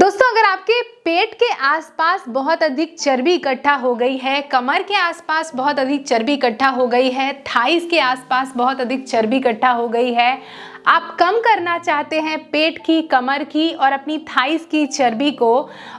दोस्तों, अगर आपके पेट के आसपास बहुत अधिक चर्बी इकट्ठा हो गई है, कमर के आसपास बहुत अधिक चर्बी इकट्ठा हो गई है, थाइस के आसपास बहुत अधिक चर्बी इकट्ठा हो गई है, आप कम करना चाहते हैं पेट की, कमर की और अपनी थाइस की चर्बी को,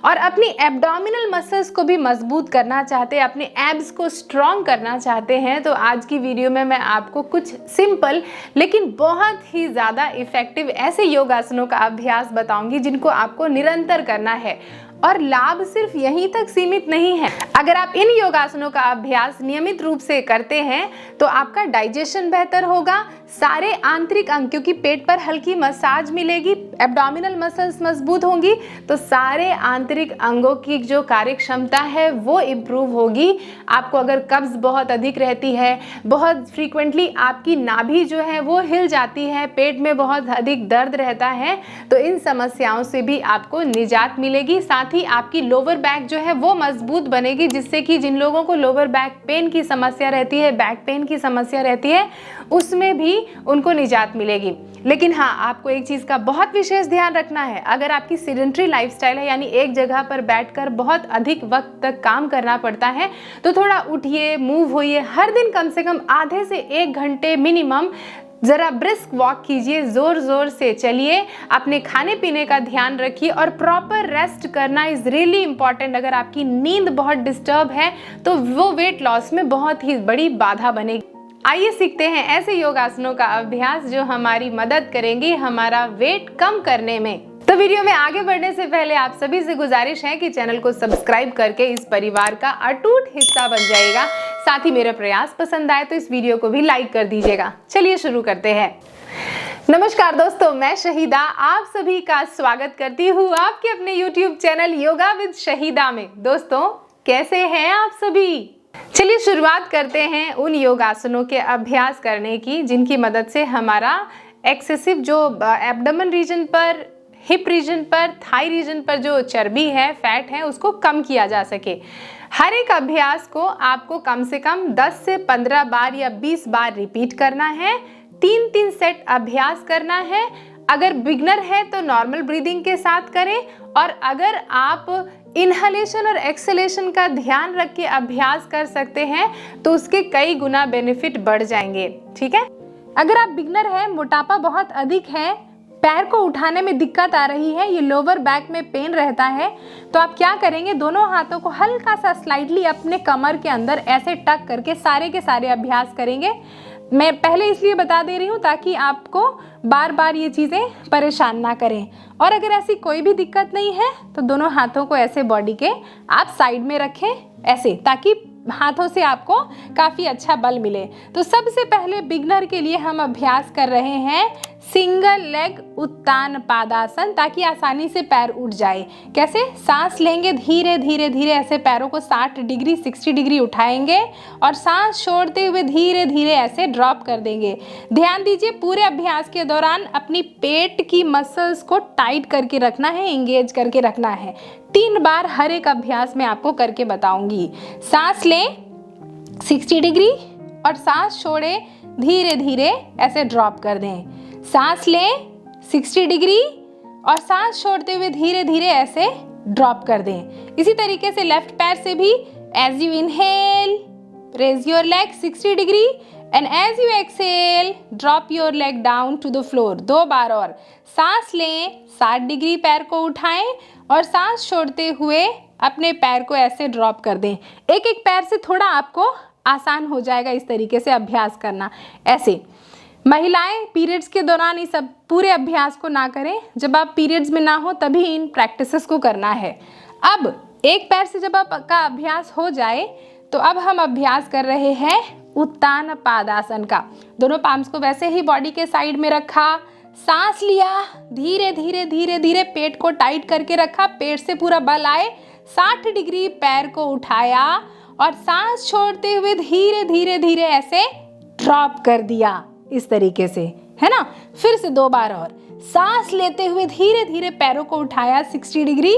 और अपनी एब्डोमिनल मसल्स को भी मजबूत करना चाहते हैं, अपने एब्स को स्ट्रॉन्ग करना चाहते हैं, तो आज की वीडियो में मैं आपको कुछ सिंपल लेकिन बहुत ही ज़्यादा इफेक्टिव ऐसे योगासनों का अभ्यास बताऊंगी जिनको आपको निरंतर करना है। और लाभ सिर्फ यहीं तक सीमित नहीं है। अगर आप इन योगासनों का अभ्यास नियमित रूप से करते हैं तो आपका डाइजेशन बेहतर होगा, सारे आंतरिक अंग, क्योंकि पेट पर हल्की मसाज मिलेगी, एब्डोमिनल मसल्स मजबूत होंगी, तो सारे आंतरिक अंगों की जो कार्य क्षमता है वो इम्प्रूव होगी। आपको अगर कब्ज बहुत अधिक रहती है, बहुत फ्रीक्वेंटली आपकी नाभि जो है वो हिल जाती है, पेट में बहुत अधिक दर्द रहता है, तो इन समस्याओं से भी आपको निजात मिलेगी। साथ ही आपकी लोअर बैक जो है वो मजबूत बनेगी, जिससे कि जिन लोगों को लोअर बैक पेन की समस्या रहती है, बैक पेन की समस्या रहती है, उसमें भी उनको निजात मिलेगी। लेकिन हाँ, आपको एक चीज़ का बहुत विशेष ध्यान रखना है। अगर आपकी सेडेंटरी लाइफस्टाइल है, यानी एक जगह पर बैठकर बहुत अधिक वक्त तक काम करना पड़ता है, तो थोड़ा उठिए, मूव होइए, हर दिन कम से कम आधे से 1 घंटे मिनिमम ज़रा ब्रिस्क वॉक कीजिए, ज़ोर ज़ोर से चलिए, अपने खाने पीने का ध्यान रखिए और प्रॉपर रेस्ट करना इज़ रियली इम्पॉर्टेंट। अगर आपकी नींद बहुत डिस्टर्ब है तो वो वेट लॉस में बहुत ही बड़ी बाधा बनेगी। आइए सीखते हैं ऐसे योगासनों का अभ्यास जो हमारी मदद करेंगी हमारा वेट कम करने में। तो वीडियो में आगे बढ़ने से पहले आप सभी से गुजारिश है कि चैनल को सब्सक्राइब करके इस परिवार का अटूट हिस्सा बन जाइएगा। साथ ही मेरा प्रयास पसंद आए तो इस वीडियो को भी लाइक कर दीजिएगा। चलिए शुरू करते हैं। नमस्कार दोस्तों, मैं शहीदा आप सभी का स्वागत करती हूँ आपके अपने YouTube channel yoga with Shahida में। दोस्तों, कैसे हैं आप सभी? चलिए शुरुआत करते हैं उन योगासनों के अभ्यास करने की जिनकी मदद से हमारा एक्सेसिव जो एब्डोमेन रीजन पर, हिप रीजन पर, थाई रीजन पर जो चर्बी है, फैट है, उसको कम किया जा सके। हर एक अभ्यास को आपको कम से कम 10 से 15 बार या 20 बार रिपीट करना है। 3-3 सेट अभ्यास करना है। अगर बिगनर है तो नॉर्मल ब्रीदिंग के साथ करें, और अगर आप इनहलेशन और एक्सलेशन का ध्यान रख के अभ्यास कर सकते हैं तो उसके कई गुना बेनिफिट बढ़ जाएंगे। ठीक है, अगर आप बिगनर हैं, मोटापा बहुत अधिक है, पैर को उठाने में दिक्कत आ रही है, ये लोअर बैक में पेन रहता है, तो आप क्या करेंगे, दोनों हाथों को हल्का सा स्लाइडली अपने कमर के अंदर ऐसे टक करके सारे के सारे अभ्यास करेंगे। मैं पहले इसलिए बता दे रही हूँ ताकि आपको बार बार ये चीज़ें परेशान ना करें। और अगर ऐसी कोई भी दिक्कत नहीं है तो दोनों हाथों को ऐसे बॉडी के आप साइड में रखें ऐसे, ताकि हाथों से आपको काफ़ी अच्छा बल मिले। तो सबसे पहले बिगनर के लिए हम अभ्यास कर रहे हैं सिंगल लेग उत्तान पादासन, ताकि आसानी से पैर उठ जाए। कैसे? सांस लेंगे, धीरे धीरे धीरे ऐसे पैरों को 60 डिग्री 60 डिग्री उठाएंगे और सांस छोड़ते हुए धीरे धीरे ऐसे ड्रॉप कर देंगे। ध्यान दीजिए, पूरे अभ्यास के दौरान अपनी पेट की मसल्स को टाइट करके रखना है, एंगेज करके रखना है। 3 बार हर एक अभ्यास में आपको करके बताऊंगी। सांस लें 60 डिग्री और सांस छोड़े, धीरे धीरे ऐसे ड्रॉप कर दें। सांस लें 60 डिग्री और सांस छोड़ते हुए धीरे धीरे ऐसे ड्रॉप कर दें। इसी तरीके से लेफ्ट पैर से भी, as you inhale raise your leg 60 degree and as you exhale drop your leg down to the floor. 2 बार और। सांस लें 60 डिग्री, पैर को उठाएं और सांस छोड़ते हुए अपने पैर को ऐसे ड्रॉप कर दें। एक एक पैर से थोड़ा आपको आसान हो जाएगा इस तरीके से अभ्यास करना। ऐसे महिलाएं पीरियड्स के दौरान इस पूरे अभ्यास को ना करें, जब आप पीरियड्स में ना हो तभी इन प्रैक्टिसेस को करना है। अब एक पैर से जब आपका अभ्यास हो जाए तो अब हम अभ्यास कर रहे हैं उत्तान पादासन का। दोनों पाम्स को वैसे ही बॉडी के साइड में रखा, सांस लिया, धीरे धीरे धीरे धीरे पेट को टाइट करके रखा, पेट से पूरा बल आए, 60 डिग्री पैर को उठाया और सांस छोड़ते हुए धीरे धीरे धीरे ऐसे ड्रॉप कर दिया, इस तरीके से, है ना। फिर से 2 बार और। सांस लेते हुए धीरे धीरे पैरों को उठाया 60 डिग्री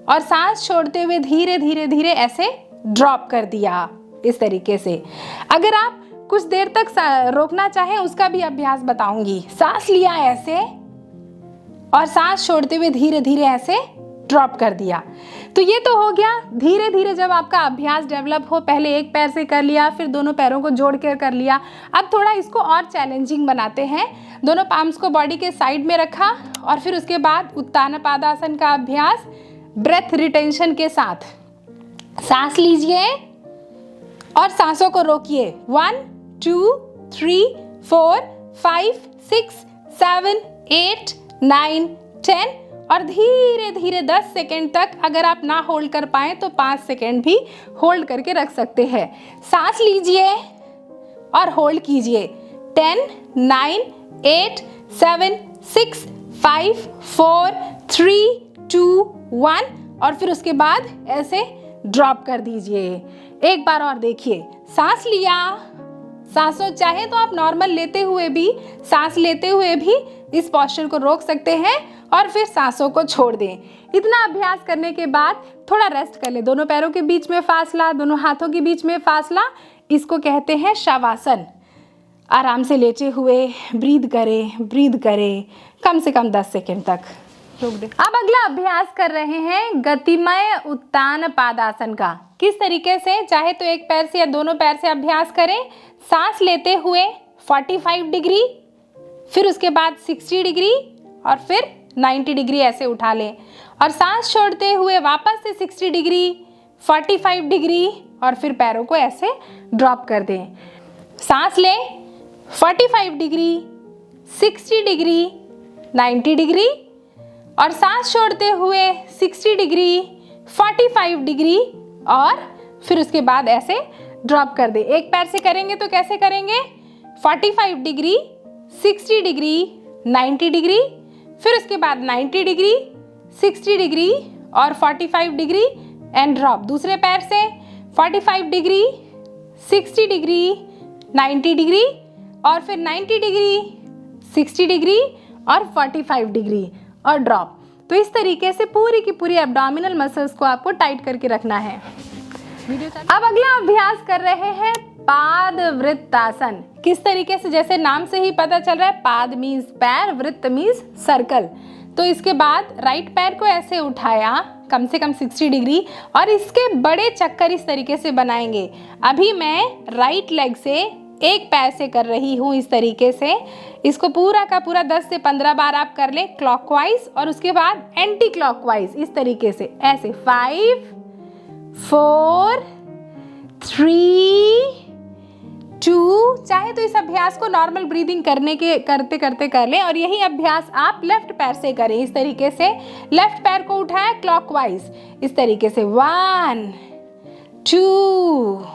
और सांस छोड़ते हुए धीरे धीरे धीरे ऐसे ड्रॉप कर दिया, इस तरीके से। अगर आप कुछ देर तक रोकना चाहें उसका भी अभ्यास बताऊंगी। सांस लिया ऐसे और सांस छोड़ते हुए धीरे धीरे ऐसे ड्रॉप कर दिया। तो ये तो हो गया। धीरे धीरे जब आपका अभ्यास डेवलप हो, पहले एक पैर से कर लिया, फिर दोनों पैरों को जोड़ कर लिया। अब थोड़ा इसको और चैलेंजिंग बनाते हैं। दोनों पाम्स को बॉडी के साइड में रखा और फिर उसके बाद उत्तान पादासन का अभ्यास ब्रेथ रिटेंशन के साथ। सांस लीजिए और सांसों को रोकिए। 1 2 3 4 5 6 7 8 9 10 और धीरे धीरे 10 सेकेंड तक अगर आप ना होल्ड कर पाएं तो 5 सेकेंड भी होल्ड करके रख सकते हैं। सांस लीजिए और होल्ड कीजिए। 10 9 8 7 6 5 4 3 2 1 और फिर उसके बाद ऐसे ड्रॉप कर दीजिए। एक बार और देखिए। सांस लिया, सांसों चाहे तो आप नॉर्मल लेते हुए भी, सांस लेते हुए भी इस पोस्चर को रोक सकते हैं और फिर सांसों को छोड़ दें। इतना अभ्यास करने के बाद थोड़ा रेस्ट कर ले। दोनों पैरों के बीच में फासला, दोनों हाथों के बीच में फासला, इसको कहते हैं शवासन। आराम से लेटे हुए ब्रीद करें कम से कम 10 सेकेंड तक। रोक दे। अब अगला अभ्यास कर रहे हैं गतिमय उत्तान पादासन का। किस तरीके से, चाहे तो एक पैर से या दोनों पैर से अभ्यास करें। सांस लेते हुए 45 डिग्री, फिर उसके बाद 60 डिग्री और फिर 90 डिग्री ऐसे उठा लें और सांस छोड़ते हुए वापस से 60 डिग्री, 45 डिग्री और फिर पैरों को ऐसे ड्रॉप कर दें। सांस लें, 45 डिग्री, 60 डिग्री, 90 डिग्री और सांस छोड़ते हुए 60 डिग्री, 45 डिग्री और फिर उसके बाद ऐसे ड्रॉप कर दे। एक पैर से करेंगे तो कैसे करेंगे? 45 डिग्री, 60 डिग्री, 90 डिग्री, फिर उसके बाद 90 डिग्री, 60 डिग्री और 45 डिग्री एंड ड्रॉप। दूसरे पैर से 45 डिग्री, 60 डिग्री, 90 डिग्री और फिर 90 डिग्री, 60 डिग्री और 45 डिग्री और ड्रॉप। तो इस तरीके से पूरी की पूरी एब्डोमिनल मसल्स को आपको टाइट करके रखना है। अब अगला अभ्यास कर रहे हैं पाद वृत्तासन। किस तरीके से, जैसे नाम से ही पता चल रहा है, पाद मीन्स पैर, वृत्त मीन्स सर्कल। तो इसके बाद राइट पैर को ऐसे उठाया कम से कम 60 डिग्री और इसके बड़े चक्कर इस तरीके से बनाएंगे। अभी मैं राइट लेग से एक पैर से कर रही हूँ इस तरीके से। इसको पूरा का पूरा 10 से 15 बार आप कर लें क्लॉकवाइज और उसके बाद एंटी क्लॉकवाइज इस तरीके से ऐसे 5 4 3 2। चाहे तो इस अभ्यास को नॉर्मल ब्रीदिंग करते करते कर लें और यही अभ्यास आप लेफ्ट पैर से करें। इस तरीके से लेफ्ट पैर को उठाएं क्लॉकवाइज इस तरीके से 1 2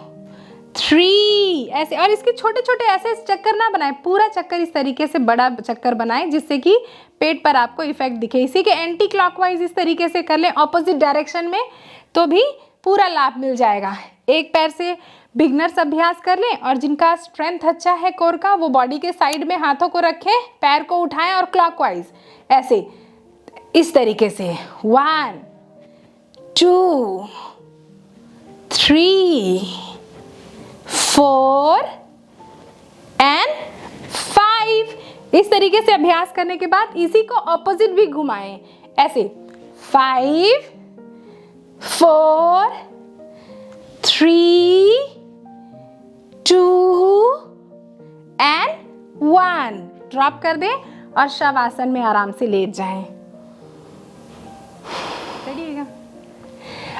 3 ऐसे, और इसके छोटे छोटे ऐसे चक्कर ना बनाएं, पूरा चक्कर इस तरीके से बड़ा चक्कर बनाएं जिससे कि पेट पर आपको इफेक्ट दिखे। इसी के एंटी क्लॉकवाइज इस तरीके से कर लें ऑपोजिट डायरेक्शन में तो भी पूरा लाभ मिल जाएगा। एक पैर से बिगनर्स अभ्यास कर लें और जिनका स्ट्रेंथ अच्छा है कोर का, वो बॉडी के साइड में हाथों को रखें, पैर को उठाएं और क्लॉकवाइज ऐसे इस तरीके से 1 2 3 4 एंड 5। इस तरीके से अभ्यास करने के बाद इसी को ऑपोजिट भी घुमाएं ऐसे 5 4 3 2 एंड 1। ड्रॉप कर दें और शवासन में आराम से लेट जाएं। चलिएगा।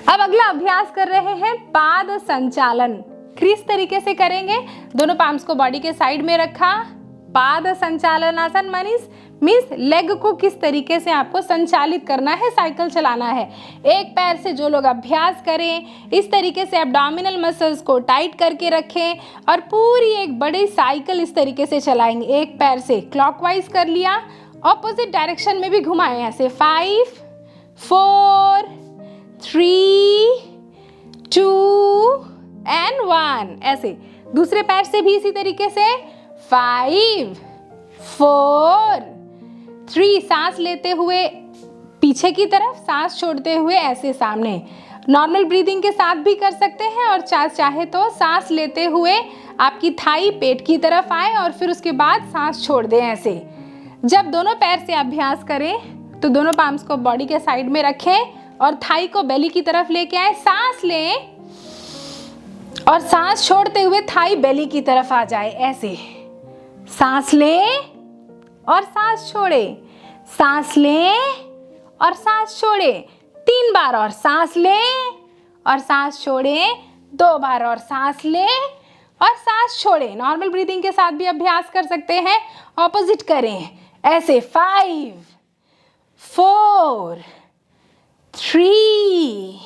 अब अगला अभ्यास कर रहे हैं पाद संचालन। किस तरीके से करेंगे? दोनों पाम्स को बॉडी के साइड में रखा, पाद संचालन आसन मीन्स लेग को किस तरीके से आपको संचालित करना है, साइकिल चलाना है। एक पैर से जो लोग अभ्यास करें इस तरीके से एब्डोमिनल मसल्स को टाइट करके रखें और पूरी एक बड़ी साइकिल इस तरीके से चलाएंगे। एक पैर से क्लॉकवाइज कर लिया, ऑपोजिट डायरेक्शन में भी घुमाएं ऐसे 5 4 3 2 एंड 1 ऐसे। दूसरे पैर से भी इसी तरीके से 5 4 3। सांस लेते हुए पीछे की तरफ, सांस छोड़ते हुए ऐसे सामने। नॉर्मल ब्रीदिंग के साथ भी कर सकते हैं और चाहे तो सांस लेते हुए आपकी थाई पेट की तरफ आए और फिर उसके बाद सांस छोड़ दें ऐसे। जब दोनों पैर से अभ्यास करें तो दोनों पाम्स को बॉडी के साइड में रखें और थाई को बेली की तरफ लेके आए, सांस लें और सांस छोड़ते हुए थाई बेली की तरफ आ जाए, ऐसे सांस लें और सांस छोड़े, सांस लें और सांस छोड़े, 3 बार और सांस लें और सांस छोड़े, 2 बार और सांस लें और सांस छोड़े। नॉर्मल ब्रीदिंग के साथ भी अभ्यास कर सकते हैं, ऑपोजिट करें ऐसे 5 4 3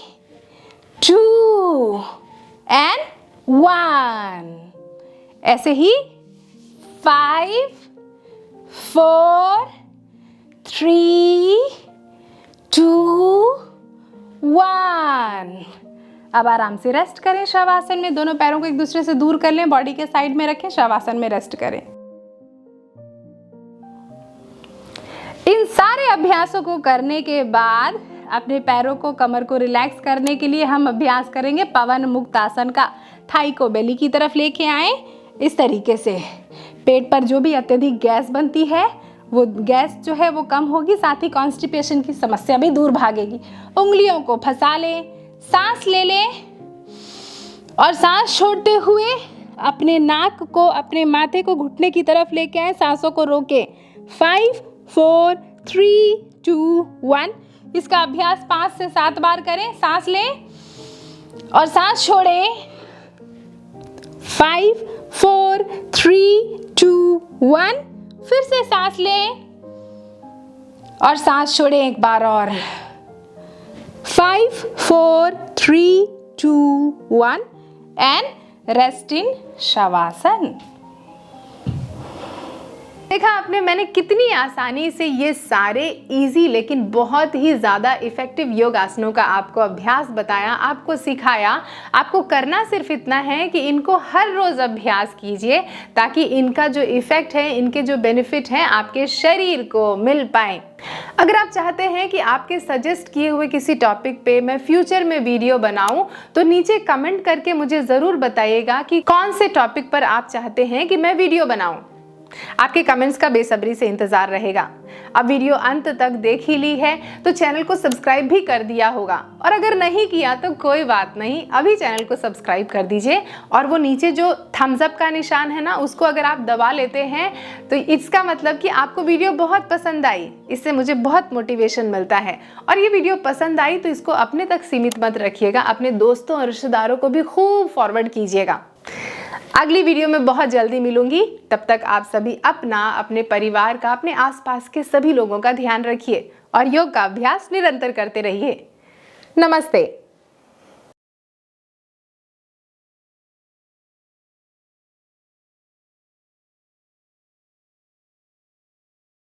2 and 1। ऐसे ही 5 4 3 2 1। अब आराम से रेस्ट करें शवासन में, दोनों पैरों को एक दूसरे से दूर कर लें, बॉडी के साइड में रखें, शवासन में रेस्ट करें। इन सारे अभ्यासों को करने के बाद अपने पैरों को, कमर को रिलैक्स करने के लिए हम अभ्यास करेंगे पवन मुक्त आसन का। थाई को बेली की तरफ लेके आए, इस तरीके से पेट पर जो भी अत्यधिक गैस बनती है वो गैस जो है वो कम होगी, साथ ही कॉन्स्टिपेशन की समस्या भी दूर भागेगी। उंगलियों को फंसा लें, सांस ले लें और सांस छोड़ते हुए अपने नाक को, अपने माथे को घुटने की तरफ लेके आए, सांसों को रोके। 5 4 3 2 1। इसका अभ्यास 5 से 7 बार करें। सांस लें और सांस छोड़ें। 5 4 3 2 1। फिर से सांस लें और सांस छोड़ें एक बार और। 5 4 3 2 1 and rest in शवासन। देखा आपने मैंने कितनी आसानी से ये सारे इजी लेकिन बहुत ही ज़्यादा इफ़ेक्टिव योग आसनों का आपको अभ्यास बताया, आपको सिखाया। आपको करना सिर्फ इतना है कि इनको हर रोज़ अभ्यास कीजिए ताकि इनका जो इफ़ेक्ट है, इनके जो बेनिफिट हैं आपके शरीर को मिल पाए। अगर आप चाहते हैं कि आपके सजेस्ट किए हुए किसी टॉपिक पे मैं फ्यूचर में वीडियो बनाऊं तो नीचे कमेंट करके मुझे ज़रूर बताइएगा कि कौन से टॉपिक पर आप चाहते हैं कि मैं वीडियो बनाऊं। आपके कमेंट्स का बेसब्री से इंतजार रहेगा। अब वीडियो अंत तक देख ही ली है तो चैनल को सब्सक्राइब भी कर दिया होगा, और अगर नहीं किया तो कोई बात नहीं, अभी चैनल को सब्सक्राइब कर दीजिए। और वो नीचे जो थम्स अप का निशान है ना, उसको अगर आप दबा लेते हैं तो इसका मतलब कि आपको वीडियो बहुत पसंद आई। इससे मुझे बहुत मोटिवेशन मिलता है। और ये वीडियो पसंद आई तो इसको अपने तक सीमित मत रखिएगा, अपने दोस्तों और रिश्तेदारों को भी खूब फॉरवर्ड कीजिएगा। अगली वीडियो में बहुत जल्दी मिलूंगी। तब तक आप सभी अपना, अपने परिवार का, अपने आसपास के सभी लोगों का ध्यान रखिए और योग का अभ्यास निरंतर करते रहिए। नमस्ते।